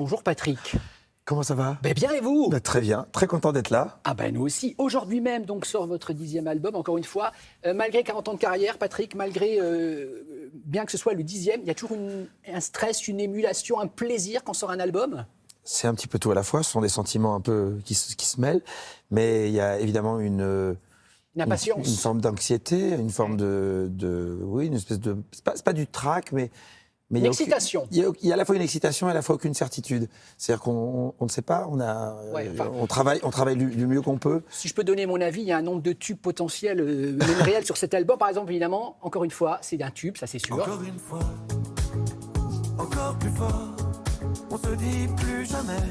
Bonjour Patrick. Comment ça va? Ben bien et vous? Très bien, très content d'être là. Ah ben nous aussi. Aujourd'hui même donc sort votre 10e album, encore une fois. Malgré 40 ans de carrière, Patrick, malgré, bien que ce soit le 10e, il y a toujours un stress, une émulation, un plaisir quand sort un album? C'est un petit peu tout à la fois, ce sont des sentiments un peu qui se mêlent, mais il y a évidemment une impatience. Une forme d'anxiété, une forme oui, une espèce de... C'est pas du trac, mais une excitation. Il y a à la fois une excitation et à la fois aucune certitude. C'est-à-dire qu'on ne sait pas, on travaille du mieux qu'on peut. Si je peux donner mon avis, il y a un nombre de tubes potentiels, même réels sur cet album. Par exemple, évidemment, encore une fois, c'est un tube, ça c'est sûr. Encore une fois, encore plus fort, on se dit plus jamais,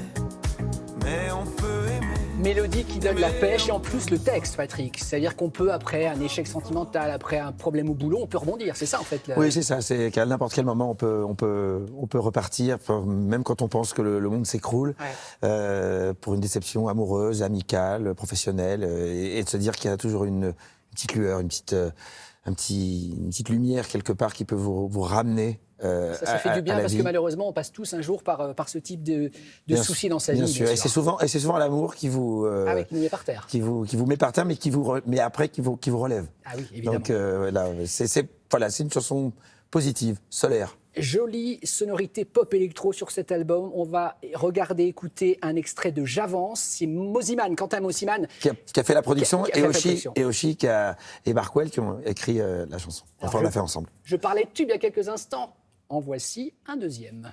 mais on peut aimer. Mélodie qui donne la pêche et en plus le texte, Patrick. C'est-à-dire qu'on peut, après un échec sentimental, après un problème au boulot, on peut rebondir. C'est ça en fait. Oui, c'est ça. C'est qu'à n'importe quel moment, on peut repartir, même quand on pense que le monde s'écroule, pour une déception amoureuse, amicale, professionnelle, et de se dire qu'il y a toujours une petite lueur, une petite lumière quelque part qui peut vous ramener. Ça fait du bien parce que malheureusement on passe tous un jour par ce type de soucis dans sa vie. Bien sûr. Et c'est souvent l'amour qui vous qui nous met par terre, qui vous met par terre, mais après qui vous relève. Ah oui, évidemment. Donc c'est une chanson positive, solaire. Jolie sonorité pop-électro sur cet album. On va regarder, écouter un extrait de J'avance. C'est Mosiman, Quentin Mosiman. Qui a fait la production, et Oshi et Barkwell qui ont écrit la chanson. Enfin, on l'a fait ensemble. Je parlais de tube il y a quelques instants. En voici un deuxième.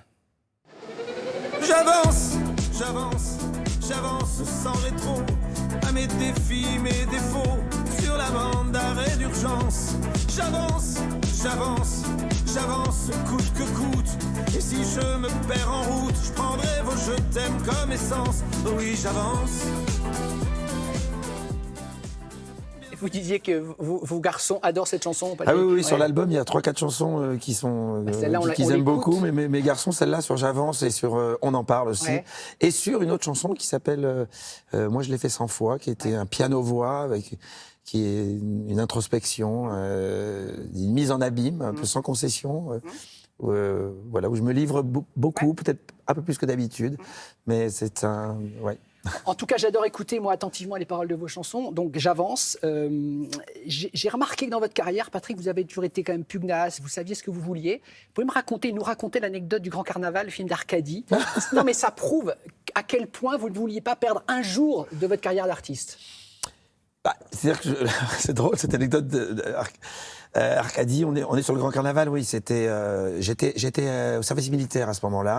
J'avance, j'avance, j'avance sans rétro, à mes défis, mes défauts, sur la bande d'arrêt d'urgence. J'avance, j'avance, j'avance, coûte que coûte. Et si je me perds en route, je prendrai vos je t'aime comme essence. Oui, j'avance. Vous disiez que vos garçons adorent cette chanson, Patrick. Ah oui, sur l'album, il y a 3-4 chansons qu'ils aiment beaucoup, mais mes garçons, celle-là sur J'avance et sur On en parle aussi. Ouais. Et sur une autre chanson qui s'appelle Moi je l'ai fait 100 fois, qui était un piano-voix, qui est une introspection, une mise en abîme, un peu sans concession. Voilà, où je me livre beaucoup, peut-être un peu plus que d'habitude, mais c'est un... Ouais. En tout cas, j'adore écouter, moi, attentivement les paroles de vos chansons. Donc, j'avance. J'ai remarqué que dans votre carrière, Patrick, vous avez toujours été quand même pugnace. Vous saviez ce que vous vouliez. Vous pouvez nous raconter l'anecdote du Grand Carnaval, le film d'Arcadie. Non, mais ça prouve à quel point vous ne vouliez pas perdre un jour de votre carrière d'artiste. C'est-à-dire que c'est drôle, cette anecdote Arcadie, on est sur le Grand Carnaval, oui. J'étais au service militaire à ce moment-là,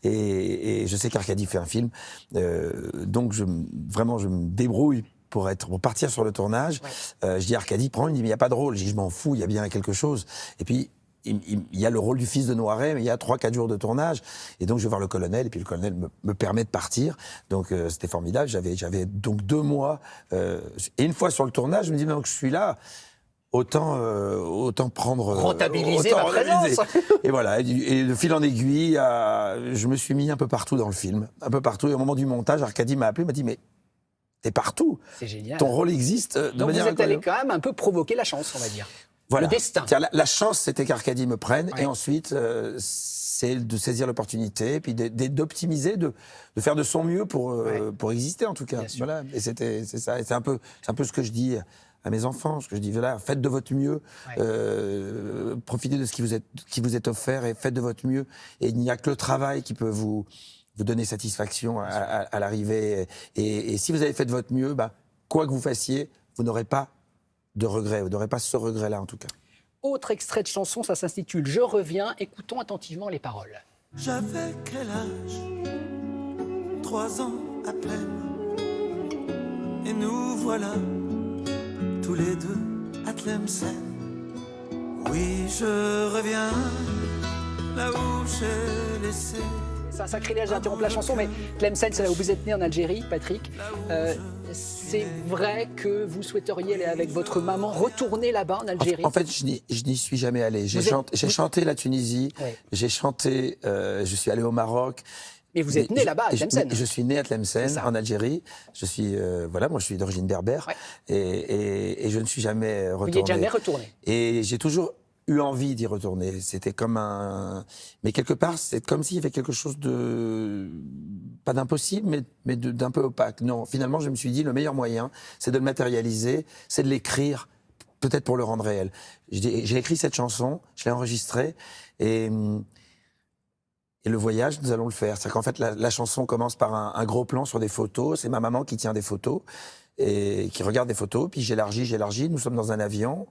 et je sais qu'Arcadie fait un film, donc je me débrouille pour partir sur le tournage. Je dis Arcadie, prends une, il dit mais il n'y a pas de rôle. Je dis je m'en fous, il y a bien quelque chose. Et puis il y a le rôle du fils de Noiret, mais il y a 3-4 jours de tournage. Et donc, je vais voir le colonel, et puis le colonel me permet de partir. Donc, c'était formidable. J'avais donc 2 mois. Et une fois sur le tournage, je me dis, maintenant que je suis là, autant prendre... Rentabiliser ma présence. Et voilà. Et de fil en aiguille, je me suis mis un peu partout dans le film. Un peu partout. Et au moment du montage, Arcadie m'a appelé, m'a dit, mais t'es partout. C'est génial. Ton rôle existe de donc, manière vous êtes allé quand même un peu provoquer la chance, on va dire. Voilà. Le destin. La chance, c'était qu'Arcadie me prenne, et ensuite, c'est de saisir l'opportunité, puis d'optimiser, de faire de son mieux pour exister, en tout cas. Voilà. Et c'est ça. Et c'est un peu ce que je dis à mes enfants, ce que je dis, voilà, faites de votre mieux, profitez de ce qui vous est offert, et faites de votre mieux. Et il n'y a que le travail qui peut vous donner satisfaction à l'arrivée. Et si vous avez fait de votre mieux, quoi que vous fassiez, vous n'aurez pas de regret. Vous n'aurez pas ce regret-là, en tout cas. Autre extrait de chanson, ça s'intitule « Je reviens ». Écoutons attentivement les paroles. J'avais quel âge? 3 ans à peine. Et nous voilà, tous les deux à Tlemcen. Oui, je reviens là où j'ai laissé... C'est un sacrilège d'interrompre la chanson, mais Tlemcen, c'est là où vous êtes né en Algérie, Patrick. C'est vrai que vous souhaiteriez aller avec votre maman retourner là-bas en Algérie? En fait, je n'y suis jamais allé. J'ai chanté la Tunisie, j'ai chanté, je suis allé au Maroc. Mais vous êtes né là-bas, à Tlemcen. Je suis né à Tlemcen, en Algérie. Je suis, moi je suis d'origine berbère, et je ne suis jamais retourné. Vous n'y êtes jamais retourné? Et j'ai toujours eu envie d'y retourner. C'était comme mais quelque part, c'est comme s'il y avait quelque chose de, pas d'impossible, mais d'un peu opaque. Non, finalement, je me suis dit, le meilleur moyen, c'est de le matérialiser, c'est de l'écrire, peut-être pour le rendre réel. J'ai écrit cette chanson, je l'ai enregistrée, et le voyage, nous allons le faire. C'est qu'en fait, la chanson commence par un gros plan sur des photos. C'est ma maman qui tient des photos et qui regarde des photos. Puis j'élargis. Nous sommes dans un avion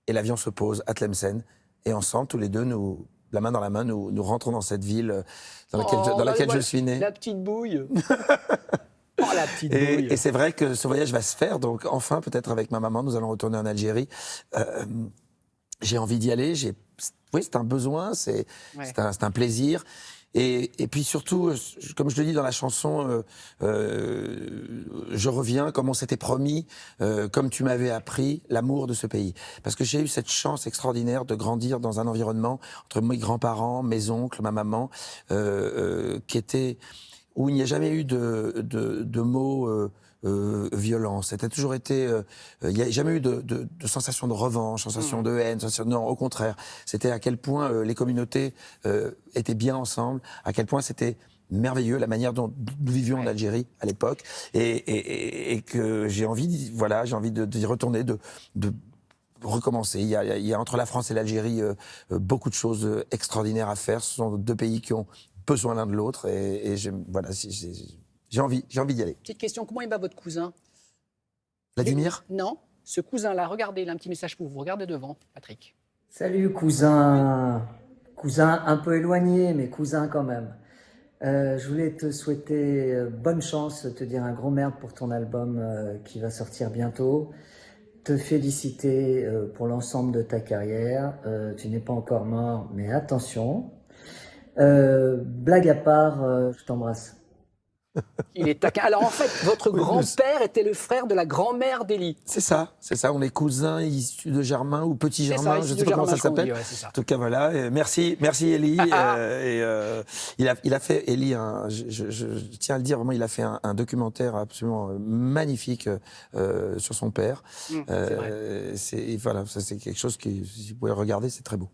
et l'avion se pose à Tlemcen. Et ensemble, tous les deux, la main dans la main, nous rentrons dans cette ville dans laquelle je suis né. La petite bouille. Oh, la petite bouille. Et c'est vrai que ce voyage va se faire. Donc enfin, peut-être avec ma maman, nous allons retourner en Algérie. J'ai envie d'y aller. Oui, c'est un besoin, c'est un plaisir. Et puis surtout, comme je le dis dans la chanson, je reviens comme on s'était promis, comme tu m'avais appris, l'amour de ce pays. Parce que j'ai eu cette chance extraordinaire de grandir dans un environnement entre mes grands-parents, mes oncles, ma maman, qui était où il n'y a jamais eu de mots violents. C'était toujours été, il n'y a jamais eu de sensation de revanche, sensation de haine, non, au contraire. C'était à quel point les communautés étaient bien ensemble, à quel point c'était merveilleux la manière dont nous vivions en Algérie à l'époque, et que j'ai envie d'y retourner, de recommencer. Il y a entre la France et l'Algérie beaucoup de choses extraordinaires à faire. Ce sont deux pays qui ont besoin l'un de l'autre, et voilà, j'ai envie d'y aller. Petite question, comment il va votre cousin? Vladimir? Non, ce cousin-là, regardez, il a un petit message pour vous. Regardez devant, Patrick. Salut cousin, cousin un peu éloigné, mais cousin quand même. Je voulais te souhaiter bonne chance, te dire un gros merde pour ton album qui va sortir bientôt. Te féliciter pour l'ensemble de ta carrière. Tu n'es pas encore mort, mais attention. Blague à part, je t'embrasse. Il est taquin. Alors en fait, votre grand-père était le frère de la grand-mère d'Élie. C'est ça. On est cousins issus de Germain ou Petit Germain, je ne sais pas comment ça s'appelle. En tout cas, voilà. Et merci Élie. Il a fait, Élie, je tiens à le dire, vraiment, il a fait un documentaire absolument magnifique sur son père. C'est vrai. Voilà, ça c'est quelque chose qui, si vous pouvez regarder, c'est très beau.